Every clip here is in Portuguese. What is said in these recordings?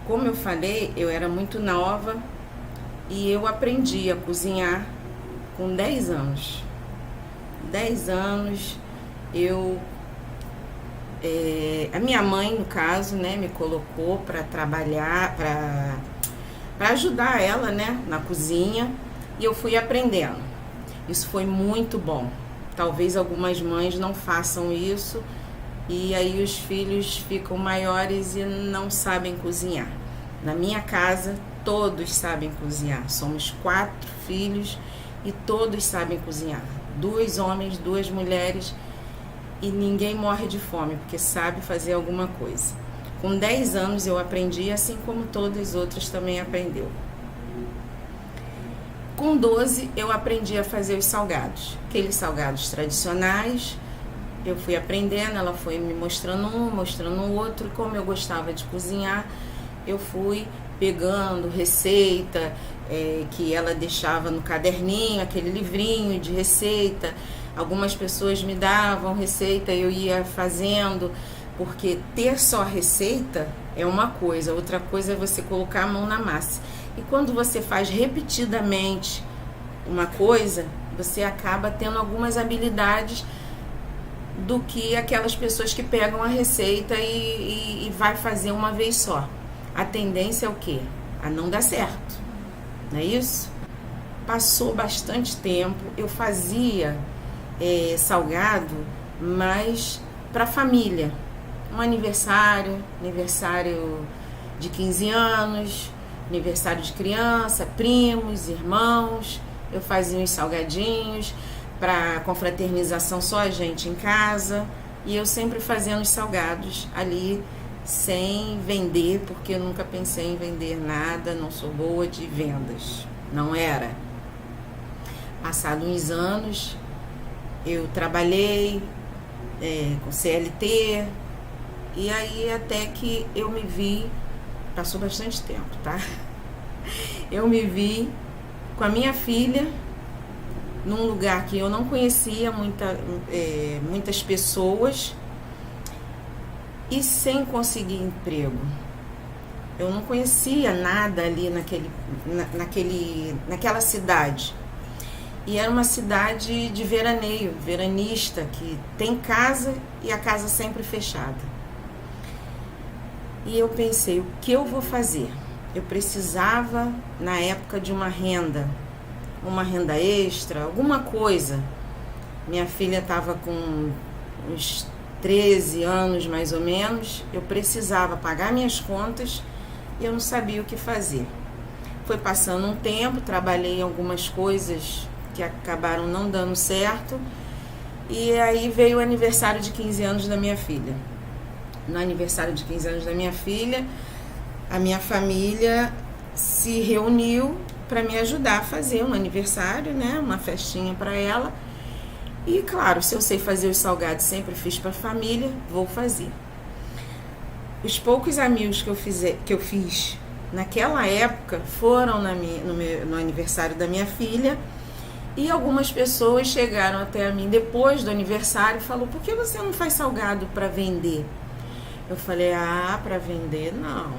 Como eu falei, eu era muito nova e eu aprendi a cozinhar com 10 anos. 10 anos eu a minha mãe, no caso, né, me colocou para trabalhar, para ajudar ela, né, na cozinha, e eu fui aprendendo. Isso foi muito bom. Talvez algumas mães não façam isso e aí os filhos ficam maiores e não sabem cozinhar. Na minha casa, todos sabem cozinhar. Somos 4 filhos e todos sabem cozinhar. 2 homens, 2 mulheres, e ninguém morre de fome porque sabe fazer alguma coisa. Com 10 anos eu aprendi, assim como todas as outras também aprendeu. Com 12 eu aprendi a fazer os salgados, aqueles salgados tradicionais. Eu fui aprendendo, ela foi me mostrando um, mostrando o outro. Como eu gostava de cozinhar, eu fui pegando receita que ela deixava no caderninho, aquele livrinho de receita. Algumas pessoas me davam receita, eu ia fazendo, porque ter só receita é uma coisa, outra coisa é você colocar a mão na massa. E quando você faz repetidamente uma coisa, você acaba tendo algumas habilidades do que aquelas pessoas que pegam a receita e vai fazer uma vez só. A tendência é o quê? A não dar certo, não é isso? Passou bastante tempo, eu fazia salgado, mas para família. Um aniversário de 15 anos, aniversário de criança, primos, irmãos, eu fazia uns salgadinhos. Para confraternização só a gente em casa, e eu sempre fazendo os salgados ali sem vender, porque eu nunca pensei em vender nada, não sou boa de vendas, não era. Passados uns anos, eu trabalhei com CLT, e aí até que eu me vi, passou bastante tempo, tá? Eu me vi com a minha filha num lugar que eu não conhecia muitas pessoas e sem conseguir emprego. Eu não conhecia nada ali naquela cidade. E era uma cidade de veraneio, veranista, que tem casa e a casa sempre fechada. E eu pensei, o que eu vou fazer? Eu precisava, na época, de uma renda extra, alguma coisa. Minha filha estava com uns 13 anos mais ou menos, eu precisava pagar minhas contas e eu não sabia o que fazer. Foi passando um tempo, trabalhei em algumas coisas que acabaram não dando certo, e aí veio o aniversário de 15 anos da minha filha. No aniversário de 15 anos da minha filha, a minha família se reuniu para me ajudar a fazer um aniversário, né, uma festinha para ela. E claro, se eu sei fazer os salgados, sempre fiz para a família, vou fazer. Os poucos amigos que eu fiz naquela época foram no aniversário da minha filha, e algumas pessoas chegaram até a mim depois do aniversário e falaram: por que você não faz salgado para vender? Eu falei: para vender não.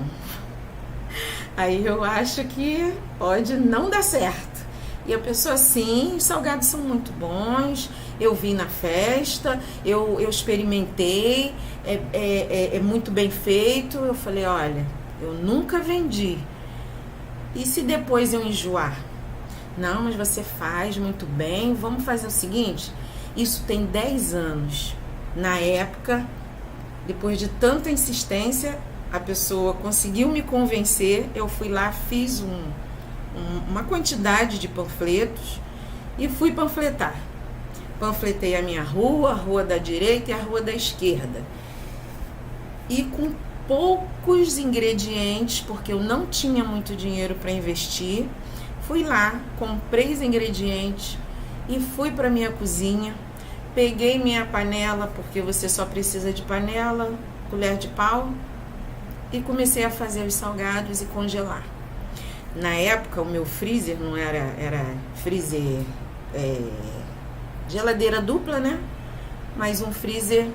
Aí eu acho que pode não dar certo. E a pessoa, sim, os salgados são muito bons, eu vim na festa, eu experimentei, é muito bem feito. Eu falei: olha, eu nunca vendi. E se depois eu enjoar? Não, mas você faz muito bem, vamos fazer o seguinte, isso tem 10 anos. Na época, depois de tanta insistência, a pessoa conseguiu me convencer, eu fui lá, fiz uma quantidade de panfletos e fui panfletar. Panfletei a minha rua, a rua da direita e a rua da esquerda. E com poucos ingredientes, porque eu não tinha muito dinheiro para investir, fui lá, comprei os ingredientes e fui para minha cozinha. Peguei minha panela, porque você só precisa de panela, colher de pau, e comecei a fazer os salgados e congelar. Na época, o meu freezer não era freezer, geladeira dupla, né? Mas um freezer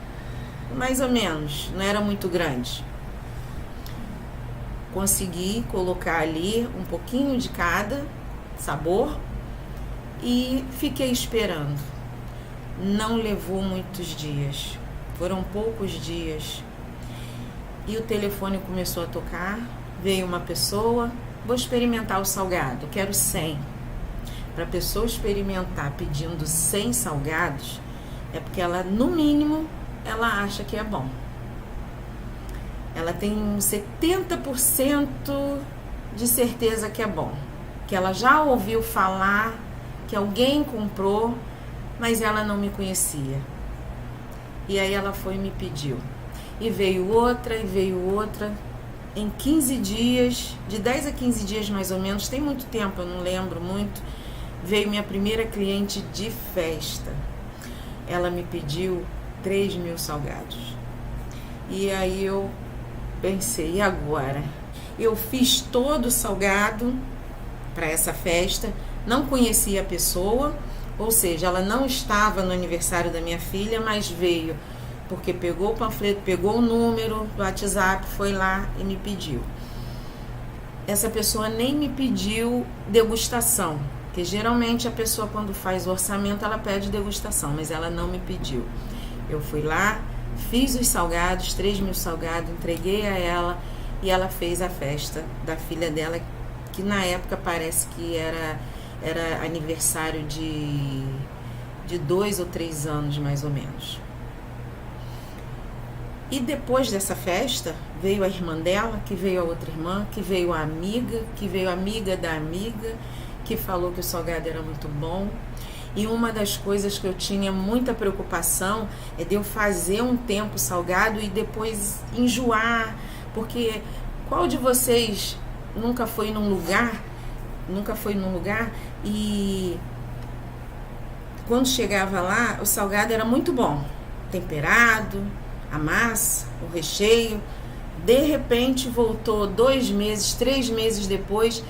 mais ou menos, não era muito grande. consegui colocar ali um pouquinho de cada sabor e fiquei esperando. Não levou muitos dias, foram poucos dias. E o telefone começou a tocar, veio uma pessoa, vou experimentar o salgado, quero 100. Para a pessoa experimentar pedindo 100 salgados, é porque ela, no mínimo, ela acha que é bom. Ela tem 70% de certeza que é bom, que ela já ouviu falar, que alguém comprou, mas ela não me conhecia. E aí ela foi e me pediu. E veio outra, e veio outra. Em 15 dias, de 10 a 15 dias mais ou menos, tem muito tempo, eu não lembro muito, veio minha primeira cliente de festa. Ela me pediu 3.000 salgados. E aí eu pensei, e agora? Eu fiz todo o salgado para essa festa, não conhecia a pessoa, ou seja, ela não estava no aniversário da minha filha, mas veio porque pegou o panfleto, pegou o número do WhatsApp, foi lá e me pediu. Essa pessoa nem me pediu degustação, porque geralmente a pessoa quando faz o orçamento ela pede degustação, mas ela não me pediu. Eu fui lá, fiz os salgados, 3.000 salgados, entreguei a ela e ela fez a festa da filha dela, que na época parece que era aniversário de 2 ou 3 anos mais ou menos. E depois dessa festa, veio a irmã dela, que veio a outra irmã, que veio a amiga, que veio a amiga da amiga, que falou que o salgado era muito bom. E uma das coisas que eu tinha muita preocupação é de eu fazer um tempo salgado e depois enjoar. Porque qual de vocês nunca foi num lugar e quando chegava lá, o salgado era muito bom, temperado, a massa, o recheio, de repente voltou 2 meses, 3 meses depois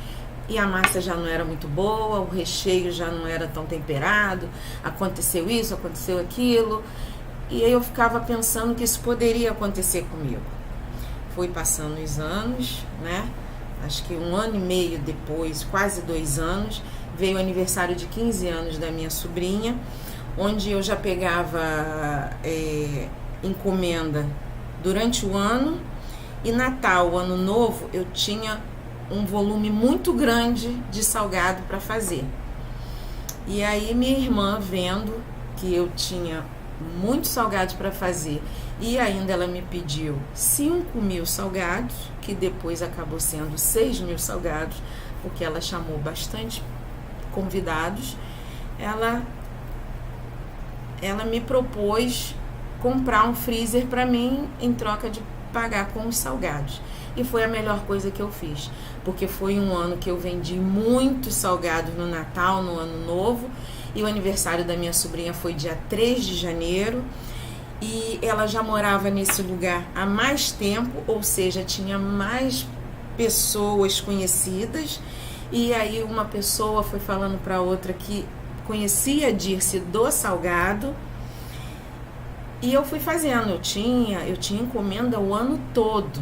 e a massa já não era muito boa, o recheio já não era tão temperado, aconteceu isso, aconteceu aquilo, e aí eu ficava pensando que isso poderia acontecer comigo. Foi passando os anos, né? Acho que 1 ano e meio depois, quase 2 anos, veio o aniversário de 15 anos da minha sobrinha, onde eu já pegava encomenda durante o ano, e Natal, Ano Novo, eu tinha um volume muito grande de salgado para fazer. E aí minha irmã, vendo que eu tinha muitos salgados para fazer e ainda ela me pediu 5.000 salgados, que depois acabou sendo 6.000 salgados, porque ela chamou bastante convidados, ela me propôs comprar um freezer para mim em troca de pagar com os salgados. E foi a melhor coisa que eu fiz, porque foi um ano que eu vendi muitos salgados no Natal, no Ano Novo, e o aniversário da minha sobrinha foi dia 3 de janeiro, e ela já morava nesse lugar há mais tempo, ou seja, tinha mais pessoas conhecidas, e aí uma pessoa foi falando para outra que conhecia a Dirce do salgado, e eu fui fazendo, eu tinha encomenda o ano todo.